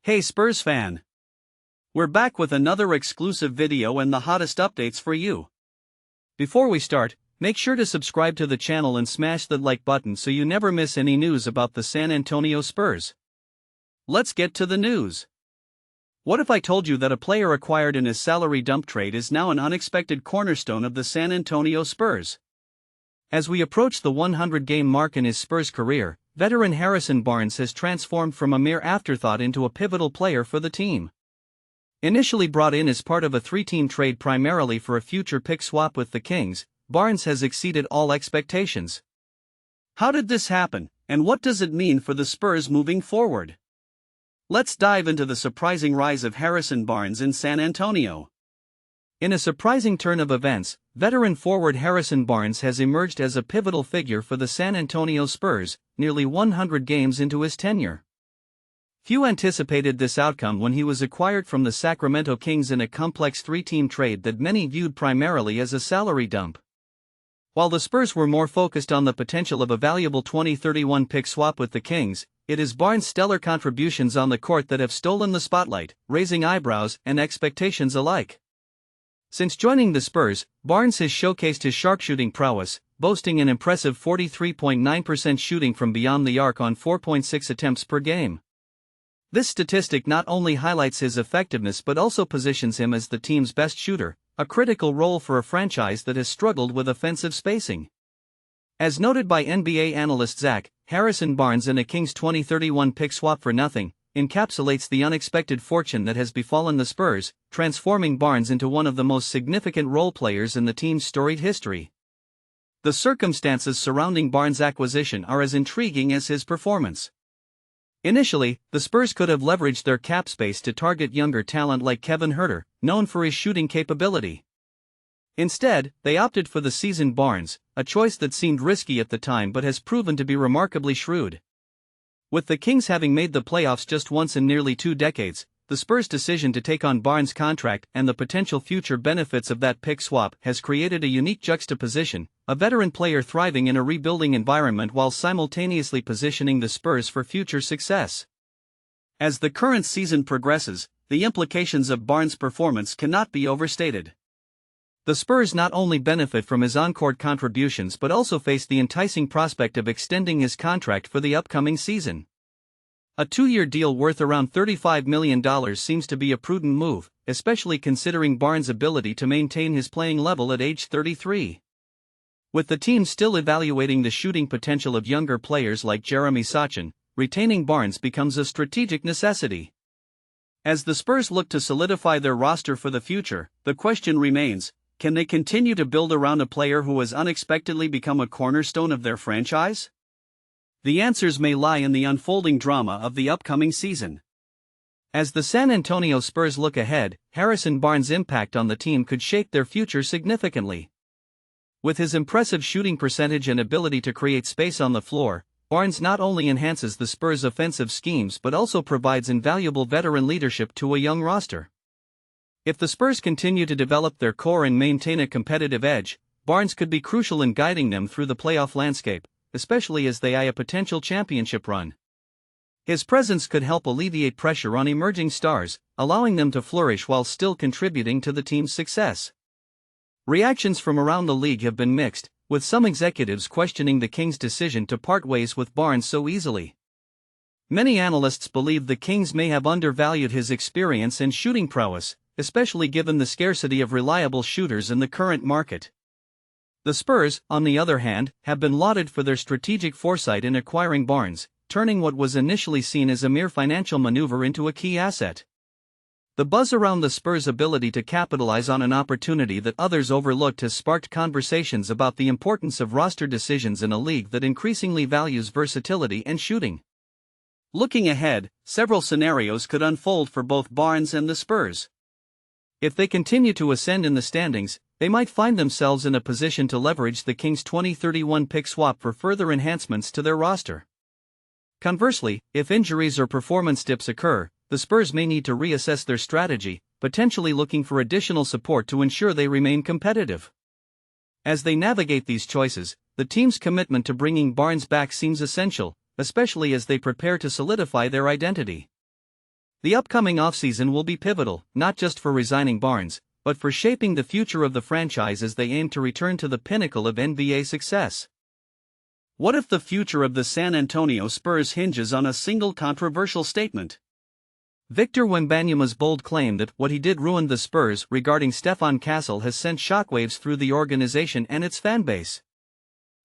Hey Spurs fan! We're back with another exclusive video and the hottest updates for you. Before we start, make sure to subscribe to the channel and smash the like button so you never miss any news about the San Antonio Spurs. Let's get to the news. What if I told you that a player acquired in his salary dump trade is now an unexpected cornerstone of the San Antonio Spurs? As we approach the 100-game mark in his Spurs career, veteran Harrison Barnes has transformed from a mere afterthought into a pivotal player for the team. Initially brought in as part of a three-team trade primarily for a future pick swap with the Kings, Barnes has exceeded all expectations. How did this happen, and what does it mean for the Spurs moving forward? Let's dive into the surprising rise of Harrison Barnes in San Antonio. In a surprising turn of events, veteran forward Harrison Barnes has emerged as a pivotal figure for the San Antonio Spurs, nearly 100 games into his tenure. Few anticipated this outcome when he was acquired from the Sacramento Kings in a complex three-team trade that many viewed primarily as a salary dump. While the Spurs were more focused on the potential of a valuable 2031 pick swap with the Kings, it is Barnes' stellar contributions on the court that have stolen the spotlight, raising eyebrows and expectations alike. Since joining the Spurs, Barnes has showcased his sharpshooting prowess, boasting an impressive 43.9% shooting from beyond the arc on 4.6 attempts per game. This statistic not only highlights his effectiveness but also positions him as the team's best shooter, a critical role for a franchise that has struggled with offensive spacing. As noted by NBA analyst Zach, Harrison Barnes in a Kings 2031 pick swap for nothing encapsulates the unexpected fortune that has befallen the Spurs, transforming Barnes into one of the most significant role players in the team's storied history. The circumstances surrounding Barnes' acquisition are as intriguing as his performance. Initially, the Spurs could have leveraged their cap space to target younger talent like Kevin Huerter, known for his shooting capability. Instead, they opted for the seasoned Barnes, a choice that seemed risky at the time but has proven to be remarkably shrewd. With the Kings having made the playoffs just once in nearly 2 decades, the Spurs' decision to take on Barnes' contract and the potential future benefits of that pick swap has created a unique juxtaposition, a veteran player thriving in a rebuilding environment while simultaneously positioning the Spurs for future success. As the current season progresses, the implications of Barnes' performance cannot be overstated. The Spurs not only benefit from his on-court contributions but also face the enticing prospect of extending his contract for the upcoming season. A 2-year deal worth around $35 million seems to be a prudent move, especially considering Barnes' ability to maintain his playing level at age 33. With the team still evaluating the shooting potential of younger players like Jeremy Sochan, retaining Barnes becomes a strategic necessity. As the Spurs look to solidify their roster for the future, the question remains: can they continue to build around a player who has unexpectedly become a cornerstone of their franchise? The answers may lie in the unfolding drama of the upcoming season. As the San Antonio Spurs look ahead, Harrison Barnes' impact on the team could shape their future significantly. With his impressive shooting percentage and ability to create space on the floor, Barnes not only enhances the Spurs' offensive schemes but also provides invaluable veteran leadership to a young roster. If the Spurs continue to develop their core and maintain a competitive edge, Barnes could be crucial in guiding them through the playoff landscape, especially as they eye a potential championship run. His presence could help alleviate pressure on emerging stars, allowing them to flourish while still contributing to the team's success. Reactions from around the league have been mixed, with some executives questioning the Kings' decision to part ways with Barnes so easily. Many analysts believe the Kings may have undervalued his experience and shooting prowess, especially given the scarcity of reliable shooters in the current market. The Spurs, on the other hand, have been lauded for their strategic foresight in acquiring Barnes, turning what was initially seen as a mere financial maneuver into a key asset. The buzz around the Spurs' ability to capitalize on an opportunity that others overlooked has sparked conversations about the importance of roster decisions in a league that increasingly values versatility and shooting. Looking ahead, several scenarios could unfold for both Barnes and the Spurs. If they continue to ascend in the standings, they might find themselves in a position to leverage the Kings' 2031 pick swap for further enhancements to their roster. Conversely, if injuries or performance dips occur, the Spurs may need to reassess their strategy, potentially looking for additional support to ensure they remain competitive. As they navigate these choices, the team's commitment to bringing Barnes back seems essential, especially as they prepare to solidify their identity. The upcoming offseason will be pivotal, not just for resigning Barnes, but for shaping the future of the franchise as they aim to return to the pinnacle of NBA success. What if the future of the San Antonio Spurs hinges on a single controversial statement? Victor Wembanyama's bold claim that what he did ruined the Spurs regarding Stephon Castle has sent shockwaves through the organization and its fanbase.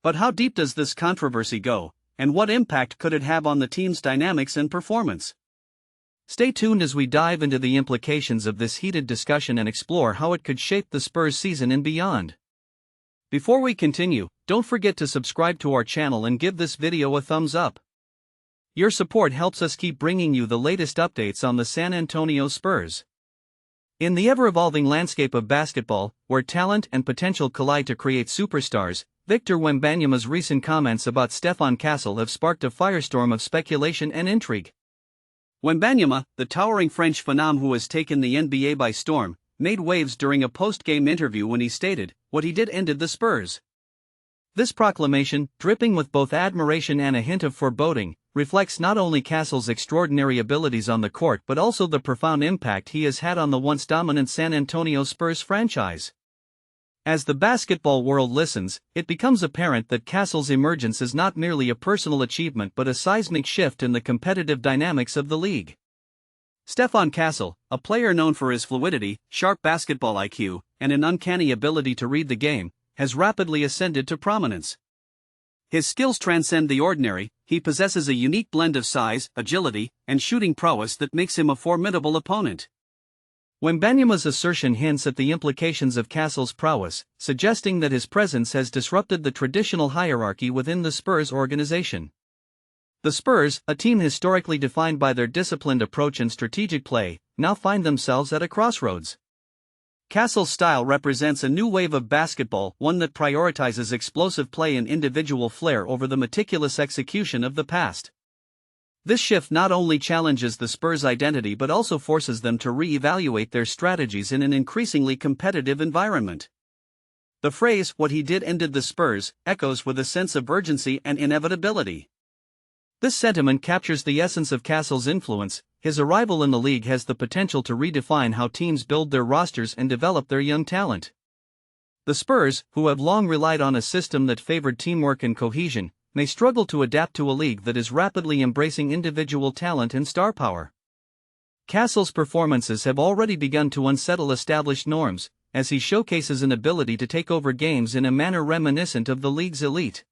But how deep does this controversy go, and what impact could it have on the team's dynamics and performance? Stay tuned as we dive into the implications of this heated discussion and explore how it could shape the Spurs season and beyond. Before we continue, don't forget to subscribe to our channel and give this video a thumbs up. Your support helps us keep bringing you the latest updates on the San Antonio Spurs. In the ever-evolving landscape of basketball, where talent and potential collide to create superstars, Victor Wembanyama's recent comments about Stephon Castle have sparked a firestorm of speculation and intrigue. Wembanyama, the towering French phenom who has taken the NBA by storm, made waves during a post-game interview when he stated, "What he did ended the Spurs." This proclamation, dripping with both admiration and a hint of foreboding, reflects not only Castle's extraordinary abilities on the court but also the profound impact he has had on the once dominant San Antonio Spurs franchise. As the basketball world listens, it becomes apparent that Castle's emergence is not merely a personal achievement but a seismic shift in the competitive dynamics of the league. Stephon Castle, a player known for his fluidity, sharp basketball IQ, and an uncanny ability to read the game, has rapidly ascended to prominence. His skills transcend the ordinary. He possesses a unique blend of size, agility, and shooting prowess that makes him a formidable opponent. Wembanyama's assertion hints at the implications of Castle's prowess, suggesting that his presence has disrupted the traditional hierarchy within the Spurs organization. The Spurs, a team historically defined by their disciplined approach and strategic play, now find themselves at a crossroads. Castle's style represents a new wave of basketball, one that prioritizes explosive play and individual flair over the meticulous execution of the past. This shift not only challenges the Spurs' identity but also forces them to re-evaluate their strategies in an increasingly competitive environment. The phrase, "what he did ended the Spurs," echoes with a sense of urgency and inevitability. This sentiment captures the essence of Castle's influence. His arrival in the league has the potential to redefine how teams build their rosters and develop their young talent. The Spurs, who have long relied on a system that favored teamwork and cohesion, may struggle to adapt to a league that is rapidly embracing individual talent and star power. Castle's performances have already begun to unsettle established norms, as he showcases an ability to take over games in a manner reminiscent of the league's elite.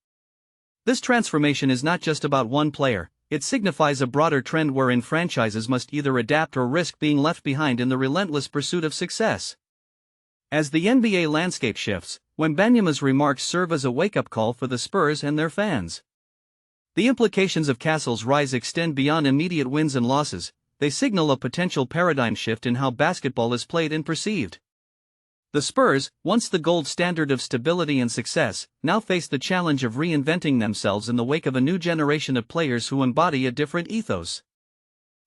This transformation is not just about one player. It signifies a broader trend wherein franchises must either adapt or risk being left behind in the relentless pursuit of success. As the NBA landscape shifts, Wembanyama's remarks serve as a wake-up call for the Spurs and their fans. The implications of Castle's rise extend beyond immediate wins and losses. They signal a potential paradigm shift in how basketball is played and perceived. The Spurs, once the gold standard of stability and success, now face the challenge of reinventing themselves in the wake of a new generation of players who embody a different ethos.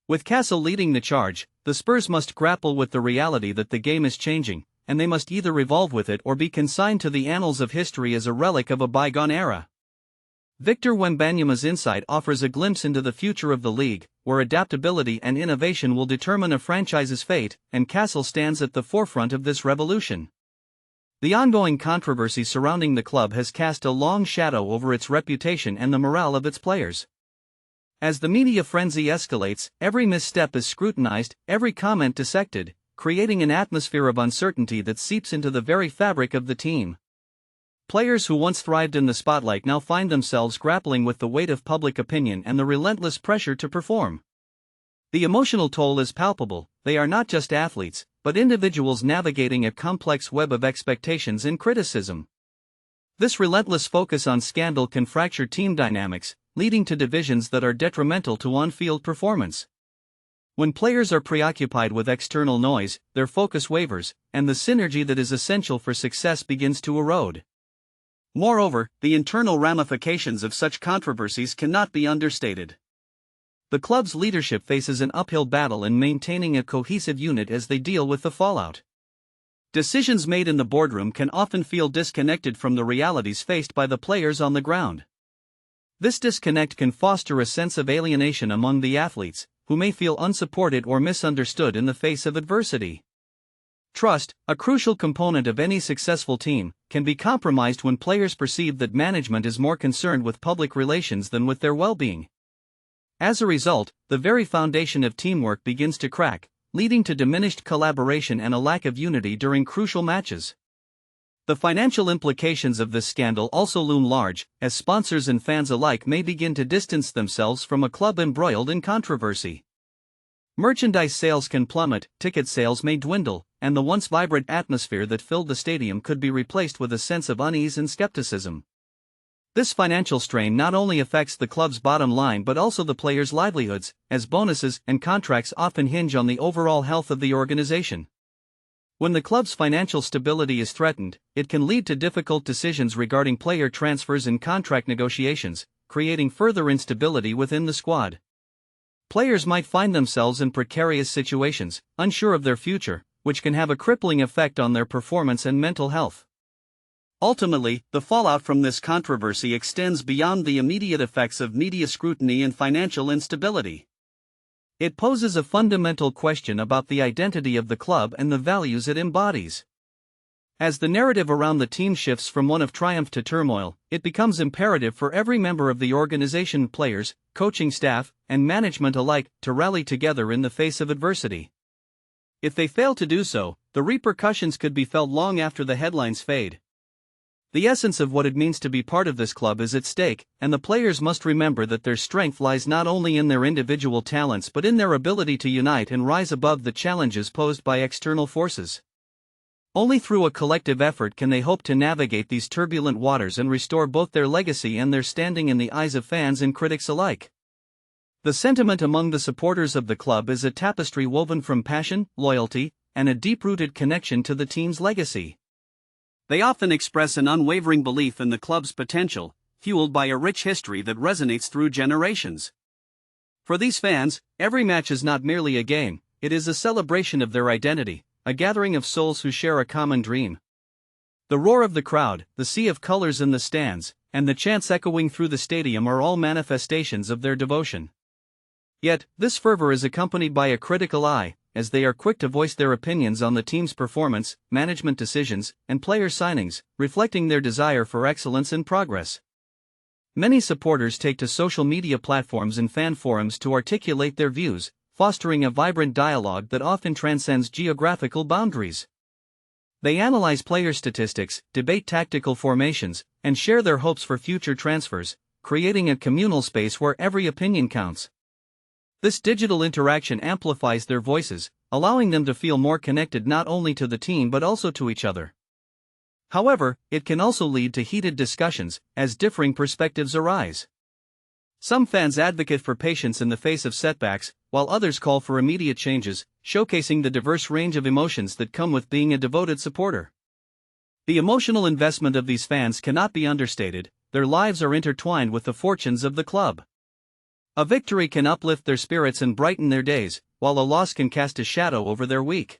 With Castle leading the charge, the Spurs must grapple with the reality that the game is changing, and they must either evolve with it or be consigned to the annals of history as a relic of a bygone era. Victor Wembanyama's insight offers a glimpse into the future of the league, where adaptability and innovation will determine a franchise's fate, and Castle stands at the forefront of this revolution. The ongoing controversy surrounding the club has cast a long shadow over its reputation and the morale of its players. As the media frenzy escalates, every misstep is scrutinized, every comment dissected, creating an atmosphere of uncertainty that seeps into the very fabric of the team. Players who once thrived in the spotlight now find themselves grappling with the weight of public opinion and the relentless pressure to perform. The emotional toll is palpable. They are not just athletes, but individuals navigating a complex web of expectations and criticism. This relentless focus on scandal can fracture team dynamics, leading to divisions that are detrimental to on-field performance. When players are preoccupied with external noise, their focus wavers, and the synergy that is essential for success begins to erode. Moreover, the internal ramifications of such controversies cannot be understated. The club's leadership faces an uphill battle in maintaining a cohesive unit as they deal with the fallout. Decisions made in the boardroom can often feel disconnected from the realities faced by the players on the ground. This disconnect can foster a sense of alienation among the athletes, who may feel unsupported or misunderstood in the face of adversity. Trust, a crucial component of any successful team, can be compromised when players perceive that management is more concerned with public relations than with their well-being. As a result, the very foundation of teamwork begins to crack, leading to diminished collaboration and a lack of unity during crucial matches. The financial implications of this scandal also loom large, as sponsors and fans alike may begin to distance themselves from a club embroiled in controversy. Merchandise sales can plummet, ticket sales may dwindle, and the once vibrant atmosphere that filled the stadium could be replaced with a sense of unease and skepticism. This financial strain not only affects the club's bottom line but also the players' livelihoods, as bonuses and contracts often hinge on the overall health of the organization. When the club's financial stability is threatened, it can lead to difficult decisions regarding player transfers and contract negotiations, creating further instability within the squad. Players might find themselves in precarious situations, unsure of their future, which can have a crippling effect on their performance and mental health. Ultimately, the fallout from this controversy extends beyond the immediate effects of media scrutiny and financial instability. It poses a fundamental question about the identity of the club and the values it embodies. As the narrative around the team shifts from one of triumph to turmoil, it becomes imperative for every member of the organization, players, coaching staff, and management alike, to rally together in the face of adversity. If they fail to do so, the repercussions could be felt long after the headlines fade. The essence of what it means to be part of this club is at stake, and the players must remember that their strength lies not only in their individual talents but in their ability to unite and rise above the challenges posed by external forces. Only through a collective effort can they hope to navigate these turbulent waters and restore both their legacy and their standing in the eyes of fans and critics alike. The sentiment among the supporters of the club is a tapestry woven from passion, loyalty, and a deep-rooted connection to the team's legacy. They often express an unwavering belief in the club's potential, fueled by a rich history that resonates through generations. For these fans, every match is not merely a game, it is a celebration of their identity, a gathering of souls who share a common dream. The roar of the crowd, the sea of colors in the stands, and the chants echoing through the stadium are all manifestations of their devotion. Yet, this fervor is accompanied by a critical eye, as they are quick to voice their opinions on the team's performance, management decisions, and player signings, reflecting their desire for excellence and progress. Many supporters take to social media platforms and fan forums to articulate their views, fostering a vibrant dialogue that often transcends geographical boundaries. They analyze player statistics, debate tactical formations, and share their hopes for future transfers, creating a communal space where every opinion counts. This digital interaction amplifies their voices, allowing them to feel more connected not only to the team but also to each other. However, it can also lead to heated discussions, as differing perspectives arise. Some fans advocate for patience in the face of setbacks, while others call for immediate changes, showcasing the diverse range of emotions that come with being a devoted supporter. The emotional investment of these fans cannot be understated, their lives are intertwined with the fortunes of the club. A victory can uplift their spirits and brighten their days, while a loss can cast a shadow over their week.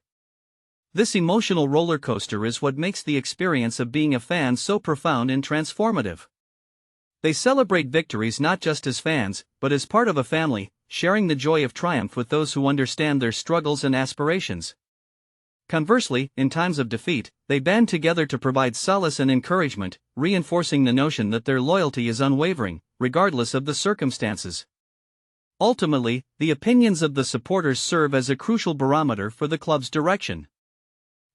This emotional roller coaster is what makes the experience of being a fan so profound and transformative. They celebrate victories not just as fans, but as part of a family, sharing the joy of triumph with those who understand their struggles and aspirations. Conversely, in times of defeat, they band together to provide solace and encouragement, reinforcing the notion that their loyalty is unwavering, regardless of the circumstances. Ultimately, the opinions of the supporters serve as a crucial barometer for the club's direction.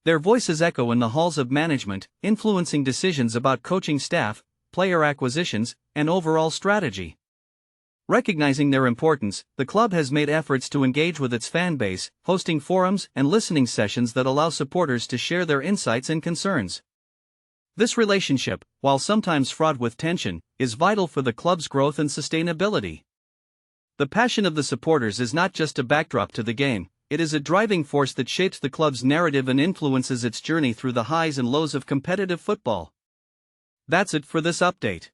Their voices echo in the halls of management, influencing decisions about coaching staff, player acquisitions, and overall strategy. Recognizing their importance, the club has made efforts to engage with its fan base, hosting forums and listening sessions that allow supporters to share their insights and concerns. This relationship, while sometimes fraught with tension, is vital for the club's growth and sustainability. The passion of the supporters is not just a backdrop to the game, it is a driving force that shapes the club's narrative and influences its journey through the highs and lows of competitive football. That's it for this update.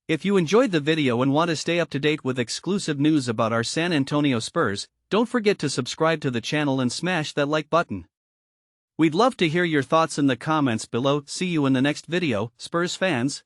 If you enjoyed the video and want to stay up to date with exclusive news about our San Antonio Spurs, don't forget to subscribe to the channel and smash that like button. We'd love to hear your thoughts in the comments below. See you in the next video, Spurs fans.